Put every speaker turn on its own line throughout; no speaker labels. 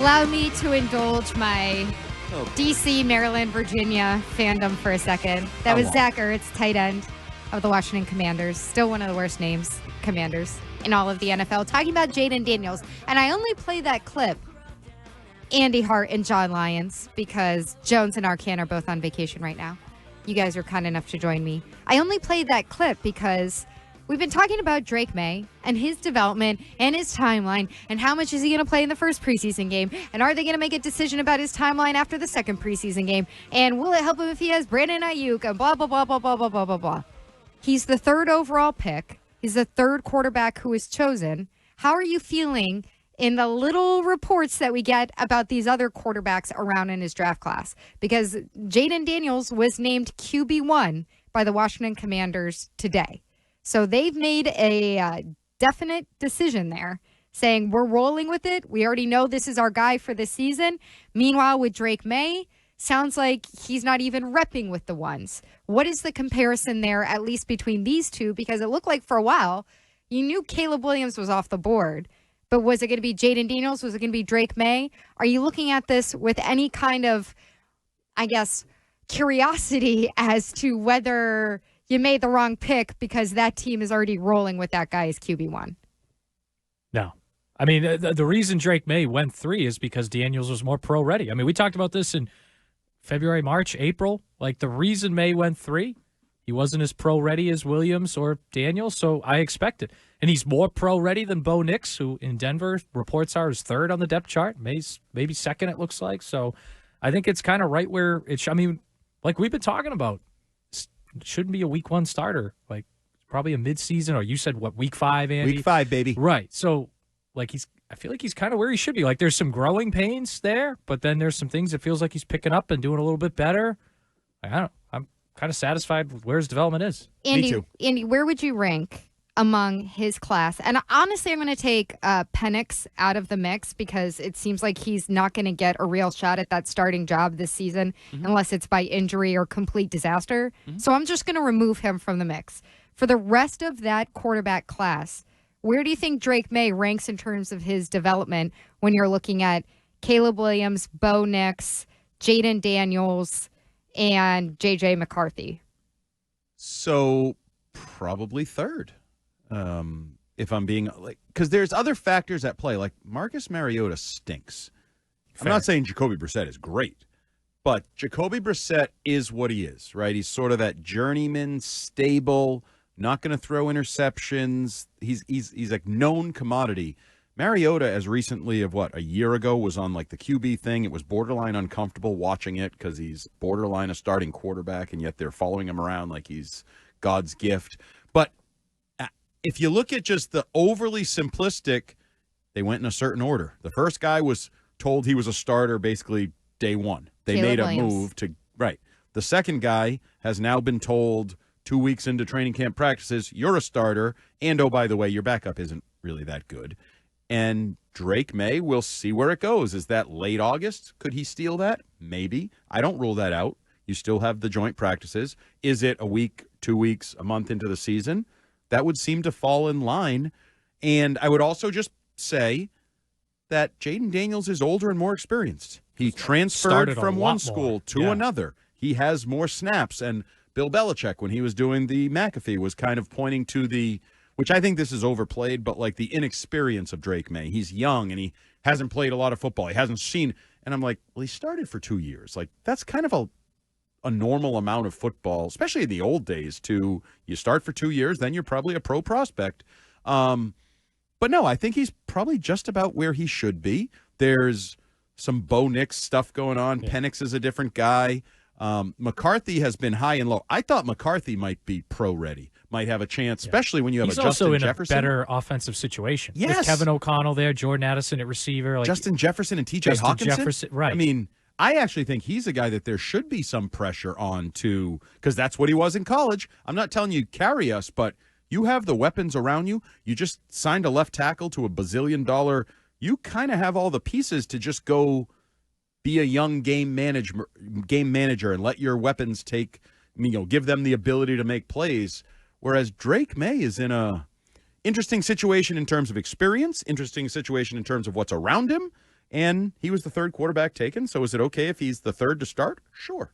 Allow me to indulge my D.C., Maryland, Virginia fandom for a second. That was Zach Ertz, tight end of the Washington Commanders. Still one of the worst names, Commanders, in all of the NFL. Talking about Jayden Daniels. And I only play that clip, Andy Hart and John Lyons, because Jones and Arcan are both on vacation right now. You guys are kind enough to join me. I only played that clip because we've been talking about Drake Maye and his development and his timeline and how much is he going to play in the first preseason game, and are they going to make a decision about his timeline after the second preseason game, and will it help him if he has Brandon Ayuk and blah, blah, blah, blah, blah, blah, blah, blah, blah. He's the third overall pick. He's the third quarterback who is chosen. How are you feeling in the little reports that we get about these other quarterbacks around in his draft class? Because Jayden Daniels was named QB1 by the Washington Commanders today. So they've made a definite decision there, saying we're rolling with it. We already know this is our guy for this season. Meanwhile, with Drake Maye, sounds like he's not even repping with the ones. What is the comparison there, at least between these two? Because it looked like for a while, you knew Caleb Williams was off the board. But was it going to be Jayden Daniels? Was it going to be Drake Maye? Are you looking at this with any kind of, I guess, curiosity as to whether you made the wrong pick because that team is already rolling with that guy as QB1?
No. I mean, the reason Drake Maye went 3 is because Daniels was more pro-ready. I mean, we talked about this in February, March, April. Like, the reason Maye went 3, he wasn't as pro-ready as Williams or Daniels, so I expect it. And he's more pro-ready than Bo Nix, who in Denver reports are is third on the depth chart, maybe second, it looks like. So I think it's kind of right where it I mean, like we've been talking about, it shouldn't be a week 1 starter. Like, probably a midseason, or you said, what, week 5, Andy?
Week 5, baby.
Right. So, like, I feel like he's kind of where he should be. Like, there's some growing pains there, but then there's some things it feels like he's picking up and doing a little bit better. I'm kind of satisfied with where his development is.
Andy,
Me too.
Andy, where would you rank among his class? And honestly, I'm going to take Penix out of the mix because it seems like he's not going to get a real shot at that starting job this season unless it's by injury or complete disaster. So I'm just going to remove him from the mix. For the rest of that quarterback class, where do you think Drake Maye ranks in terms of his development when you're looking at Caleb Williams, Bo Nix, Jayden Daniels, and J.J. McCarthy?
So probably third. If I'm being like, because there's other factors at play. Like Marcus Mariota stinks.
Fair.
I'm not saying Jacoby Brissett is great, but Jacoby Brissett is what he is, right? He's sort of that journeyman, stable, not going to throw interceptions. He's like known commodity. Mariota, as recently of a year ago, was on like the QB thing. It was borderline uncomfortable watching it because he's borderline a starting quarterback, and yet they're following him around like he's God's gift. But if you look at just the overly simplistic, they went in a certain order. The first guy was told he was a starter basically day one. They
Caleb
made a
Williams.
move to right. The second guy has now been told 2 weeks into training camp practices, you're a starter, and oh, by the way, your backup isn't really that good. And Drake Maye, we'll see where it goes. Is that late August? Could he steal that? Maybe. I don't rule that out. You still have the joint practices. Is it a week, 2 weeks, a month into the season? That would seem to fall in line. And I would also just say that Jayden Daniels is older and more experienced. He transferred from one school to another. He has more snaps. And Bill Belichick, when he was doing the McAfee, was kind of pointing to the, which I think this is overplayed, but like the inexperience of Drake Maye. He's young and he hasn't played a lot of football. He hasn't seen. And I'm like, well, he started for 2 years. Like, that's kind of a normal amount of football, especially in the old days, to you start for 2 years, then you're probably a pro prospect. But no, I think he's probably just about where he should be. There's some Bo Nix stuff going on. Yeah. Penix is a different guy. McCarthy has been high and low. I thought McCarthy might be pro-ready, might have a chance, especially when you have
He's
a Justin Jefferson.
He's also in a better offensive situation.
Yes.
With Kevin O'Connell there, Jordan Addison at receiver. Like
Justin Jefferson and T.J. Hawkinson.
Jefferson, right.
I mean, I actually think he's a guy that there should be some pressure on to, because that's what he was in college. I'm not telling you carry us, but you have the weapons around you. You just signed a left tackle to $1 bazillion. You kind of have all the pieces to just go be a young game manager and let your weapons give them the ability to make plays. Whereas Drake Maye is in a interesting situation in terms of experience, interesting situation in terms of what's around him, and he was the third quarterback taken. So is it okay if he's the third to start? Sure.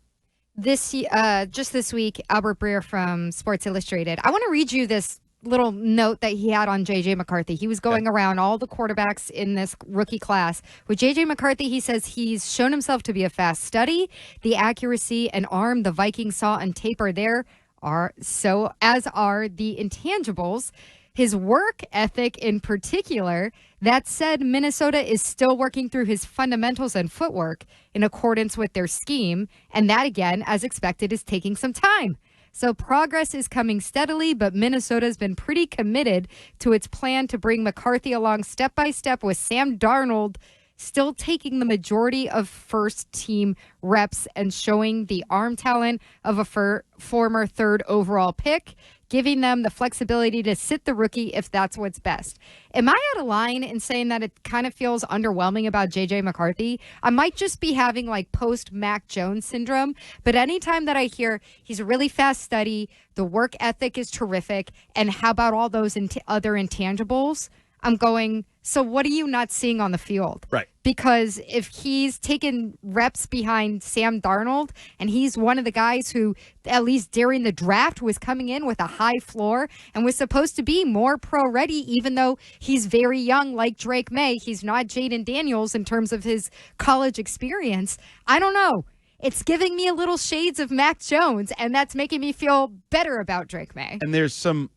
Just this week, Albert Breer from Sports Illustrated. I want to read you this little note that he had on J.J. McCarthy. He was going around all the quarterbacks in this rookie class. With J.J. McCarthy, he says he's shown himself to be a fast study. The accuracy and arm the Vikings saw on tape are there, as are the intangibles. His work ethic in particular. That said, Minnesota is still working through his fundamentals and footwork in accordance with their scheme. And that, again, as expected, is taking some time. So progress is coming steadily, but Minnesota's been pretty committed to its plan to bring McCarthy along step by step, with Sam Darnold still taking the majority of first-team reps and showing the arm talent of a former third overall pick, giving them the flexibility to sit the rookie if that's what's best. Am I out of line in saying that it kind of feels underwhelming about J.J. McCarthy? I might just be having like post-Mac Jones syndrome, but anytime that I hear he's a really fast study, the work ethic is terrific, and how about all those other intangibles, I'm going, so what are you not seeing on the field?
Right.
Because if he's taken reps behind Sam Darnold, and he's one of the guys who, at least during the draft, was coming in with a high floor and was supposed to be more pro-ready, even though he's very young like Drake Maye. He's not Jayden Daniels in terms of his college experience. I don't know. It's giving me a little shades of Mac Jones, and that's making me feel better about Drake Maye.
And there's some...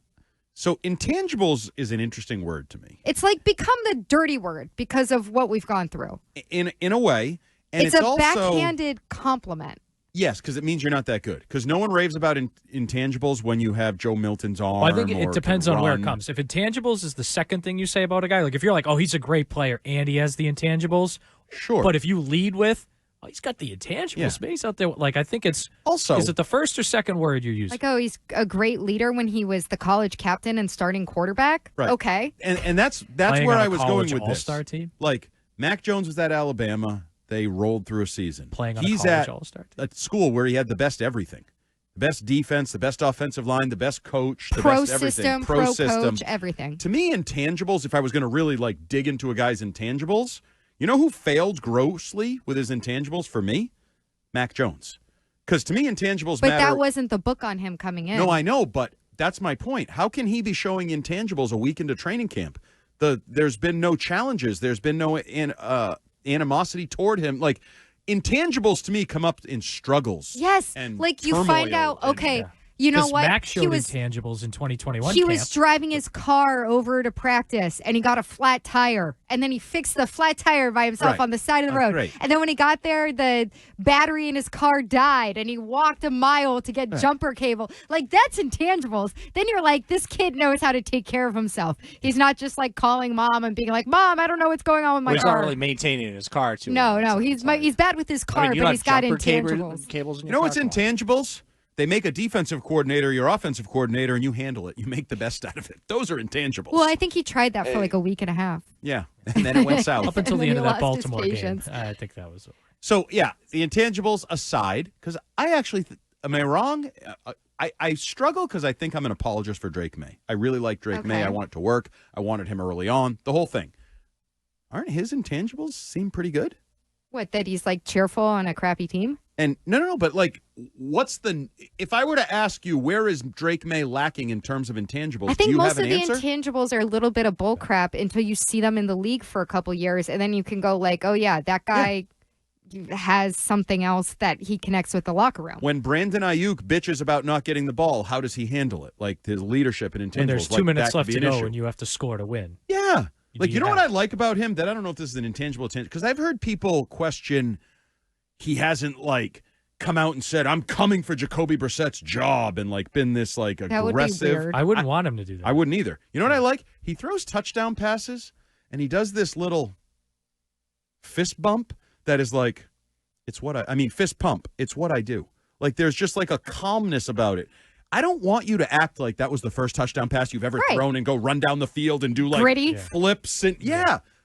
So intangibles is an interesting word to me.
It's like become the dirty word because of what we've gone through.
In a way. And
it's a also, backhanded compliment.
Yes, because it means you're not that good. Because no one raves about intangibles when you have Joe Milton's arm.
Well, I think it depends on where it comes. If intangibles is the second thing you say about a guy, like if you're like, oh, he's a great player and he has the intangibles.
Sure.
But if you lead with, oh, he's got the intangibles. Yeah. He's out there. Like, I think it's also. Is it the first or second word you're using?
Like, oh, he's a great leader when he was the college captain and starting quarterback.
Right.
Okay.
And that's where I was going with
all-star
this.
Team?
Like, Mac Jones was at Alabama. They rolled through a season.
Playing on
he's
a college
at
all-star team.
A school where he had the best everything. The best defense, the best offensive line, the best coach, the
pro
best everything.
System, pro coach, everything.
To me, intangibles, if I was going to really, like, dig into a guy's intangibles, you know who failed grossly with his intangibles for me? Mac Jones. Because to me, intangibles matter.
But that wasn't the book on him coming in.
No, I know, but that's my point. How can he be showing intangibles a week into training camp? There's been no challenges. There's been no animosity toward him. Like, intangibles to me come up in struggles.
Yes,
and
like you find out, okay, you know what?
Mac showed intangibles in 2021
He was driving his car over to practice, and he got a flat tire. And then he fixed the flat tire by himself on the side of the road.
Great.
And then when he got there, the battery in his car died, and he walked a mile to get jumper cable. Like, that's intangibles. Then you're like, this kid knows how to take care of himself. He's not just, like, calling mom and being like, Mom, I don't know what's going on with my car.
He's not really maintaining his car, too.
No. He's bad with his car, but he's got intangibles.
Cables in your
car? You know what's intangibles? They make a defensive coordinator your offensive coordinator, and you handle it. You make the best out of it. Those are intangibles.
Well, I think he tried that for like a week and a half.
Yeah, and then it went south.
Up until the end of that Baltimore game. I think that was over.
So, yeah, the intangibles aside, because I actually, am I wrong? I struggle because I think I'm an apologist for Drake Maye. I really like Drake Maye. I want it to work. I wanted him early on. The whole thing. Aren't his intangibles seem pretty good?
What, that he's like cheerful on a crappy team?
And no, but like, if I were to ask you, where is Drake Maye lacking in terms of intangibles?
I think
do you
most
have an
of the
answer?
intangibles are a little bit of bull crap until you see them in the league for a couple years, and then you can go like, oh yeah, that guy has something else that he connects with the locker room.
When Brandon Ayuk bitches about not getting the ball, how does he handle it? Like his leadership and intangibles.
When there's 2 minutes left to go and you have to score to win.
Yeah. Like, you know what I like about him? That I don't know if this is an intangible, because I've heard people question he hasn't, like, come out and said, I'm coming for Jacoby Brissett's job, and, like, been this, like, aggressive.
That would be weird.
I wouldn't want him to do that.
I wouldn't either. You know what I like? He throws touchdown passes, and he does this little fist bump that is like, fist pump. It's what I do. Like, there's just, like, a calmness about it. I don't want you to act like that was the first touchdown pass you've ever thrown and go run down the field and do, like,
gritty
flips. And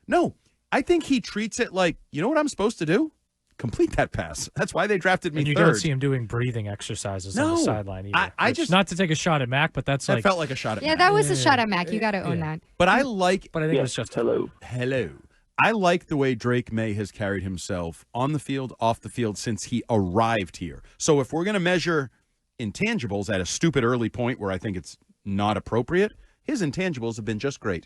No, I think he treats it like, you know what I'm supposed to do? Complete that pass. That's why they drafted me
and you
third.
don't see him doing breathing exercises on the sideline either.
I just,
not to take a shot at Mac, but that
felt like a shot at Mac.
Yeah, that was a shot at Mac. You got to own that.
But I think
it was just
hello. I like the way Drake Maye has carried himself on the field, off the field since he arrived here. So if we're going to measure intangibles at a stupid early point where I think it's not appropriate, his intangibles have been just great.